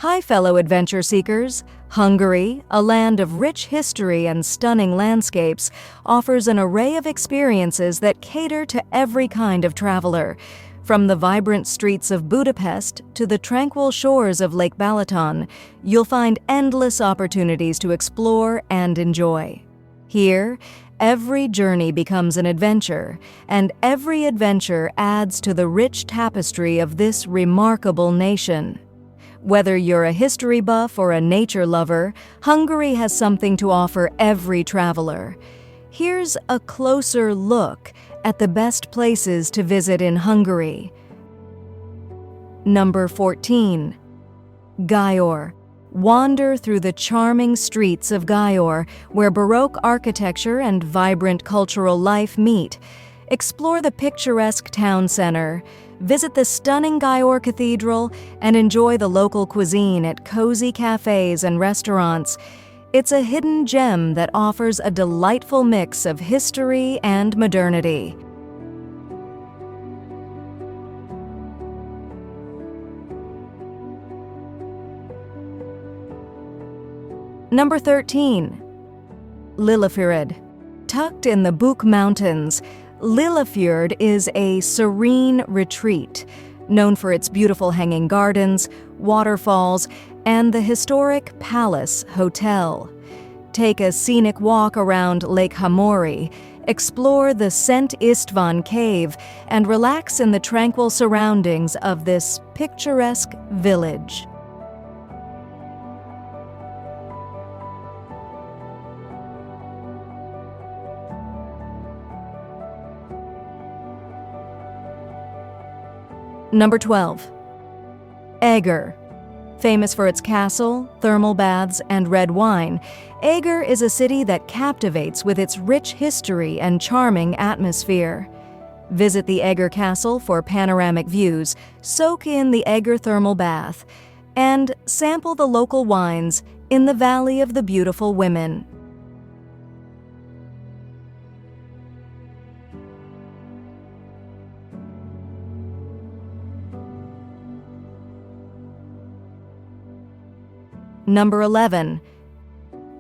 Hi, fellow adventure seekers. Hungary, a land of rich history and stunning landscapes, offers an array of experiences that cater to every kind of traveler. From the vibrant streets of Budapest to the tranquil shores of Lake Balaton, you'll find endless opportunities to explore and enjoy. Here, every journey becomes an adventure, and every adventure adds to the rich tapestry of this remarkable nation. Whether you're a history buff or a nature lover, Hungary has something to offer every traveler. Here's a closer look at the best places to visit in Hungary. Number 14. Győr. Wander through the charming streets of Győr, where Baroque architecture and vibrant cultural life meet. Explore the picturesque town center, visit the stunning Győr Cathedral, and enjoy the local cuisine at cozy cafes and restaurants. It's a hidden gem that offers a delightful mix of history and modernity. Number 13. Lillefjord. Tucked in the Buk Mountains, Lillefjord is a serene retreat, known for its beautiful hanging gardens, waterfalls, and the historic Palace Hotel. Take a scenic walk around Lake Hamori, explore the Szent István Cave, and relax in the tranquil surroundings of this picturesque village. Number 12. Eger. Famous for its castle, thermal baths, and red wine, Eger is a city that captivates with its rich history and charming atmosphere. Visit the Eger Castle for panoramic views, soak in the Eger thermal bath, and sample the local wines in the Valley of the Beautiful Women. Number 11.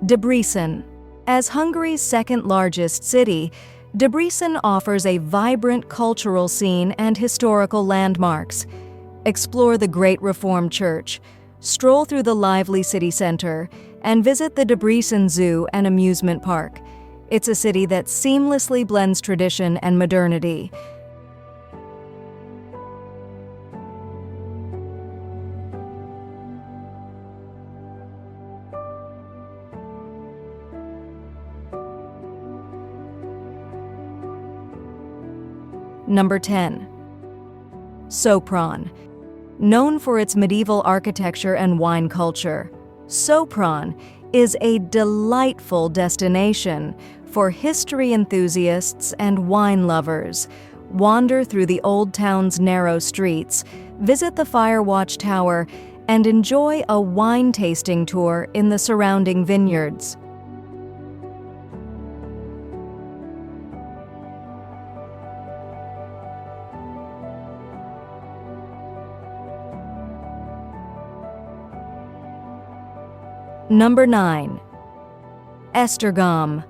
Debrecen. As Hungary's second-largest city, Debrecen offers a vibrant cultural scene and historical landmarks. Explore the Great Reformed Church, stroll through the lively city center, and visit the Debrecen Zoo and Amusement Park. It's a city that seamlessly blends tradition and modernity. Number 10. Sopron. Known for its medieval architecture and wine culture, Sopron is a delightful destination for history enthusiasts and wine lovers. Wander through the old town's narrow streets, visit the Firewatch Tower, and enjoy a wine tasting tour in the surrounding vineyards. Number 9. Esztergom.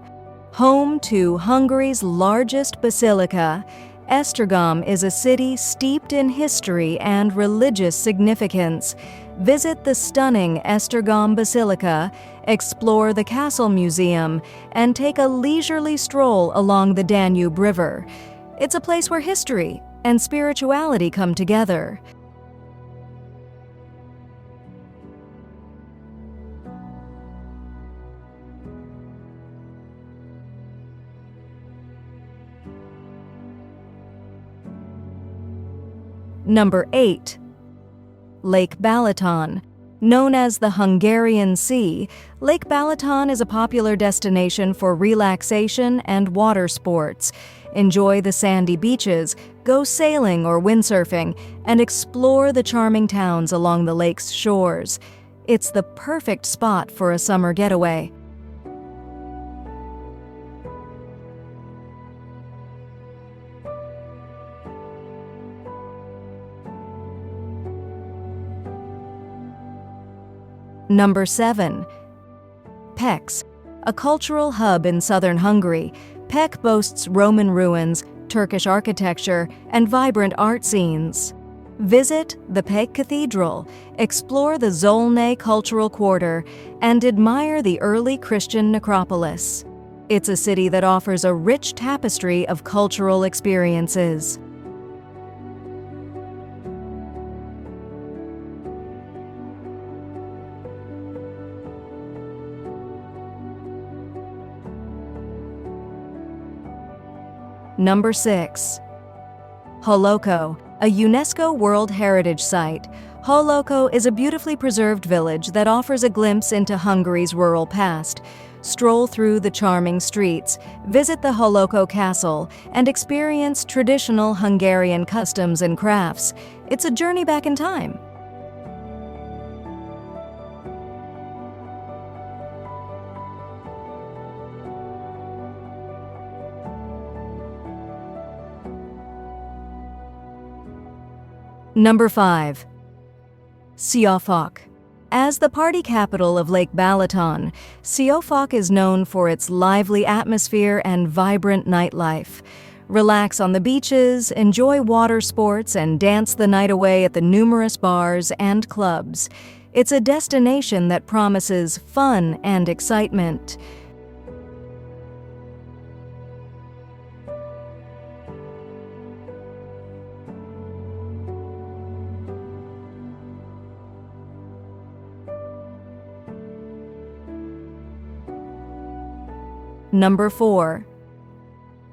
Home to Hungary's largest basilica, Esztergom is a city steeped in history and religious significance. Visit the stunning Esztergom Basilica, explore the Castle Museum, and take a leisurely stroll along the Danube River. It's a place where history and spirituality come together. Number 8. Lake Balaton. Known as the Hungarian Sea, Lake Balaton is a popular destination for relaxation and water sports. Enjoy the sandy beaches, go sailing or windsurfing, and explore the charming towns along the lake's shores. It's the perfect spot for a summer getaway. Number 7. Pécs. A cultural hub in southern Hungary, Pécs boasts Roman ruins, Turkish architecture, and vibrant art scenes. Visit the Pécs Cathedral, explore the Zolnay Cultural Quarter, and admire the early Christian necropolis. It's a city that offers a rich tapestry of cultural experiences. Number 6. Hołoko, a UNESCO World Heritage Site. Hołoko is a beautifully preserved village that offers a glimpse into Hungary's rural past. Stroll through the charming streets, visit the Buda Castle, and experience traditional Hungarian customs and crafts. It's a journey back in time. Number 5. Siófok. As the party capital of Lake Balaton, Siófok is known for its lively atmosphere and vibrant nightlife. Relax on the beaches, enjoy water sports, and dance the night away at the numerous bars and clubs. It's a destination that promises fun and excitement. Number 4.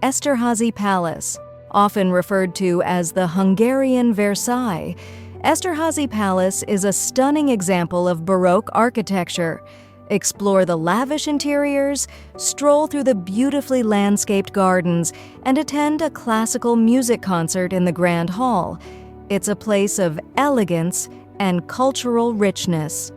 Esterházy Palace, often referred to as the Hungarian Versailles. Esterházy Palace is a stunning example of Baroque architecture. Explore the lavish interiors, stroll through the beautifully landscaped gardens, and attend a classical music concert in the Grand Hall. It's a place of elegance and cultural richness.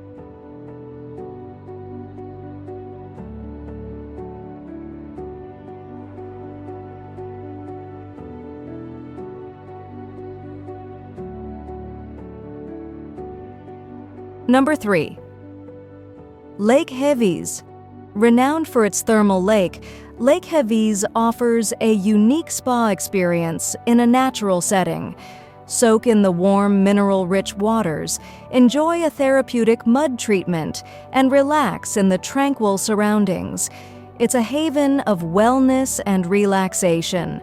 Number 3. Lake Heves. Renowned for its thermal lake, Lake Heves offers a unique spa experience in a natural setting. Soak in the warm, mineral-rich waters, enjoy a therapeutic mud treatment, and relax in the tranquil surroundings. It's a haven of wellness and relaxation.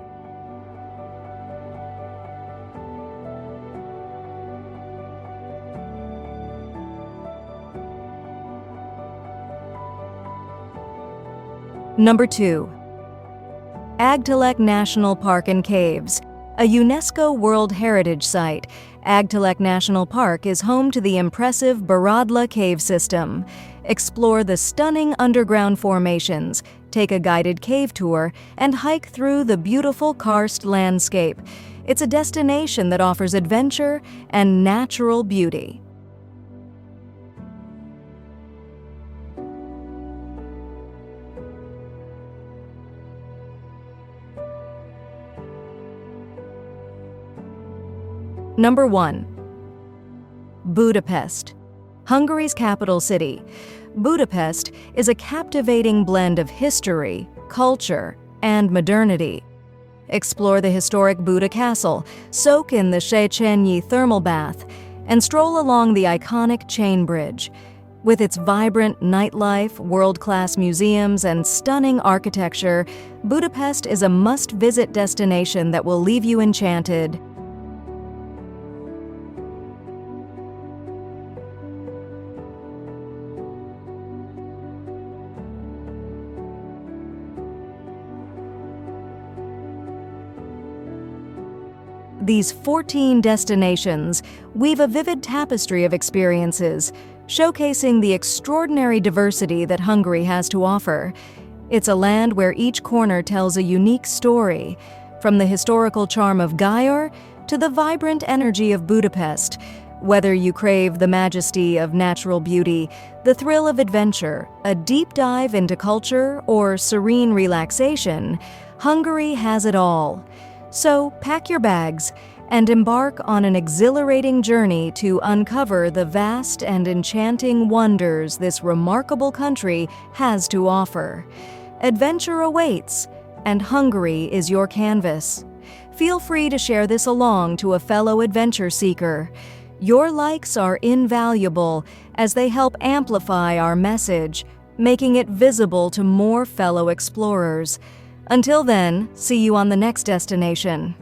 Number 2. Agtalek National Park and Caves. A UNESCO World Heritage Site, Agtalek National Park is home to the impressive Baradla cave system. Explore the stunning underground formations, take a guided cave tour, and hike through the beautiful karst landscape. It's a destination that offers adventure and natural beauty. Number 1. Budapest. Hungary's capital city. Budapest is a captivating blend of history, culture, and modernity. Explore the historic Buda Castle, soak in the Széchenyi thermal bath, and stroll along the iconic chain bridge. With its vibrant nightlife, world-class museums, and stunning architecture, Budapest is a must-visit destination that will leave you enchanted. These 14 destinations weave a vivid tapestry of experiences, showcasing the extraordinary diversity that Hungary has to offer. It's a land where each corner tells a unique story, from the historical charm of Eger to the vibrant energy of Budapest. Whether you crave the majesty of natural beauty, the thrill of adventure, a deep dive into culture, or serene relaxation, Hungary has it all. So pack your bags and embark on an exhilarating journey to uncover the vast and enchanting wonders this remarkable country has to offer. Adventure awaits, and Hungary is your canvas. Feel free to share this along to a fellow adventure seeker. Your likes are invaluable as they help amplify our message, making it visible to more fellow explorers. Until then, see you on the next destination.